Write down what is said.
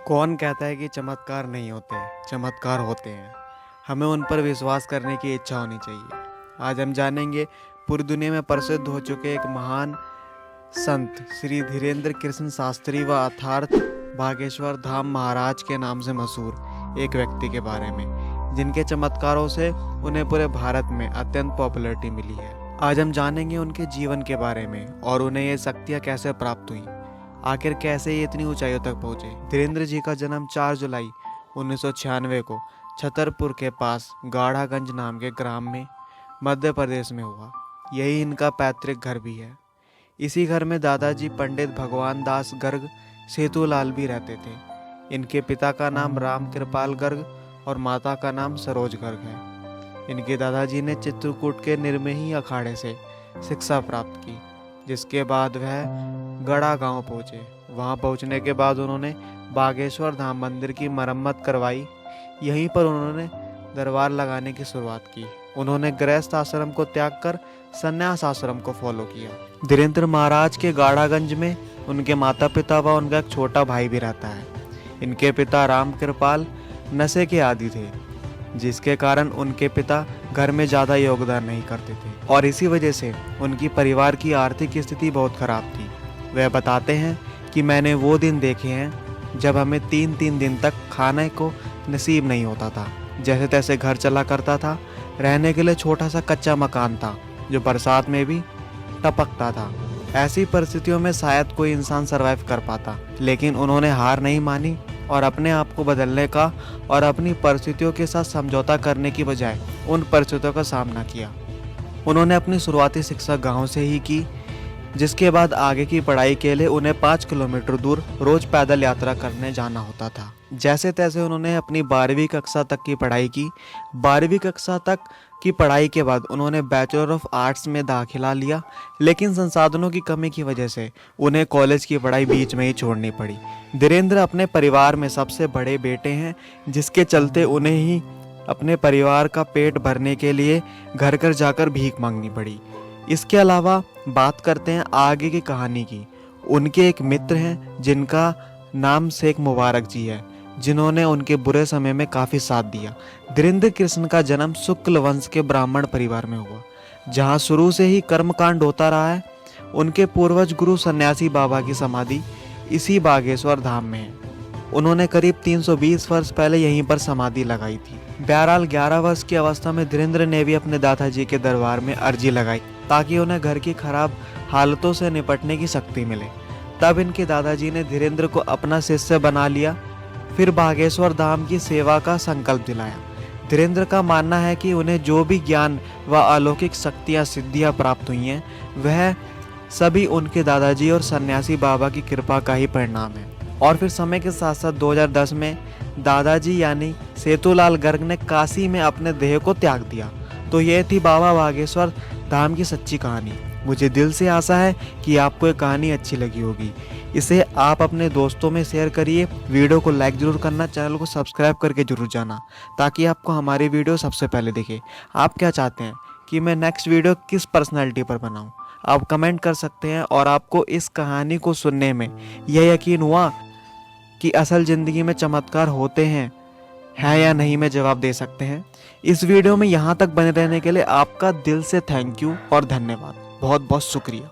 कौन कहता है कि चमत्कार नहीं होते, चमत्कार होते हैं। हमें उन पर विश्वास करने की इच्छा होनी चाहिए। आज हम जानेंगे पूरी दुनिया में प्रसिद्ध हो चुके एक महान संत श्री धीरेन्द्र कृष्ण शास्त्री व अर्थात बागेश्वर धाम महाराज के नाम से मशहूर एक व्यक्ति के बारे में, जिनके चमत्कारों से उन्हें पूरे भारत में अत्यंत पॉपुलैरिटी मिली है। आज हम जानेंगे उनके जीवन के बारे में और उन्हें ये शक्तियाँ कैसे प्राप्त हुई, आखिर कैसे ये इतनी ऊंचाइयों तक पहुंचे। धीरेन्द्र जी का जन्म 4 जुलाई 1996 को छतरपुर के पास गाढ़ागंज नाम के ग्राम में मध्य प्रदेश में हुआ। यही इनका पैतृक घर भी है। इसी घर में दादाजी पंडित भगवान दास गर्ग सेतुलाल भी रहते थे। इनके पिता का नाम राम कृपाल गर्ग और माता का नाम सरोज गर्ग है। इनके दादाजी ने चित्रकूट के निर्मोही अखाड़े से शिक्षा प्राप्त की, जिसके बाद वह गड़ा गांव पहुँचे। वहां पहुंचने के बाद उन्होंने बागेश्वर धाम मंदिर की मरम्मत करवाई। यहीं पर उन्होंने दरबार लगाने की शुरुआत की। उन्होंने गृहस्थ आश्रम को त्याग कर संन्यास आश्रम को फॉलो किया। धीरेन्द्र महाराज के गाढ़ागंज में उनके माता पिता व उनका एक छोटा भाई भी रहता है। इनके पिता राम कृपाल नशे के आदी थे, जिसके कारण उनके पिता घर में ज़्यादा योगदान नहीं करते थे और इसी वजह से उनकी परिवार की आर्थिक स्थिति बहुत खराब थी। वह बताते हैं कि मैंने वो दिन देखे हैं जब हमें 3-3 दिन तक खाने को नसीब नहीं होता था। जैसे तैसे घर चला करता था। रहने के लिए छोटा सा कच्चा मकान था जो बरसात में भी टपकता था। ऐसी परिस्थितियों में शायद कोई इंसान सरवाइव कर पाता, लेकिन उन्होंने हार नहीं मानी और अपने आप को बदलने का और अपनी परिस्थितियों के साथ समझौता करने की बजाय उन परिस्थितियों का सामना किया। उन्होंने अपनी शुरुआती शिक्षा गांव से ही की, जिसके बाद आगे की पढ़ाई के लिए उन्हें 5 किलोमीटर दूर रोज पैदल यात्रा करने जाना होता था। जैसे तैसे उन्होंने अपनी 12वीं कक्षा तक की पढ़ाई की। 12वीं कक्षा तक की पढ़ाई के बाद उन्होंने बैचलर ऑफ आर्ट्स में दाखिला लिया, लेकिन संसाधनों की कमी की वजह से उन्हें कॉलेज की पढ़ाई बीच में ही छोड़नी पड़ी। धीरेन्द्र अपने परिवार में सबसे बड़े बेटे हैं, जिसके चलते उन्हें ही अपने परिवार का पेट भरने के लिए घर घर जाकर भीख मांगनी पड़ी। इसके अलावा बात करते हैं आगे की कहानी की। उनके एक मित्र हैं जिनका नाम शेख मुबारक जी है, जिन्होंने उनके बुरे समय में काफ़ी साथ दिया। धीरेन्द्र कृष्ण का जन्म शुक्ल वंश के ब्राह्मण परिवार में हुआ, जहां शुरू से ही कर्मकांड होता रहा है। उनके पूर्वज गुरु सन्यासी बाबा की समाधि इसी बागेश्वर धाम में है। उन्होंने करीब 320 वर्ष पहले यहीं पर समाधि लगाई थी। बहरहाल 11 वर्ष की अवस्था में धीरेन्द्र ने भी अपने दादाजी के दरबार में अर्जी लगाई ताकि उन्हें घर की खराब हालतों से निपटने की शक्ति मिले। तब इनके दादाजी ने धीरेन्द्र को अपना शिष्य बना लिया, फिर बागेश्वर धाम की सेवा का संकल्प दिलाया। धीरेन्द्र का मानना है कि उन्हें जो भी ज्ञान व अलौकिक शक्तियाँ सिद्धियाँ प्राप्त हुई हैं, वह सभी उनके दादाजी और सन्यासी बाबा की कृपा का ही परिणाम है। और फिर समय के साथ साथ 2010 में दादाजी यानी सेतुलाल गर्ग ने काशी में अपने देह को त्याग दिया। तो ये थी बाबा बागेश्वर धाम की सच्ची कहानी। मुझे दिल से आशा है कि आपको ये कहानी अच्छी लगी होगी। इसे आप अपने दोस्तों में शेयर करिए। वीडियो को लाइक ज़रूर करना, चैनल को सब्सक्राइब करके जरूर जाना, ताकि आपको हमारी वीडियो सबसे पहले दिखे। आप क्या चाहते हैं कि मैं नेक्स्ट वीडियो किस पर्सनैलिटी पर बनाऊं, आप कमेंट कर सकते हैं। और आपको इस कहानी को सुनने में यह यकीन हुआ कि असल ज़िंदगी में चमत्कार होते हैं है या नहीं, में जवाब दे सकते हैं। इस वीडियो में यहाँ तक बने रहने के लिए आपका दिल से थैंक यू और धन्यवाद। बहुत बहुत शुक्रिया।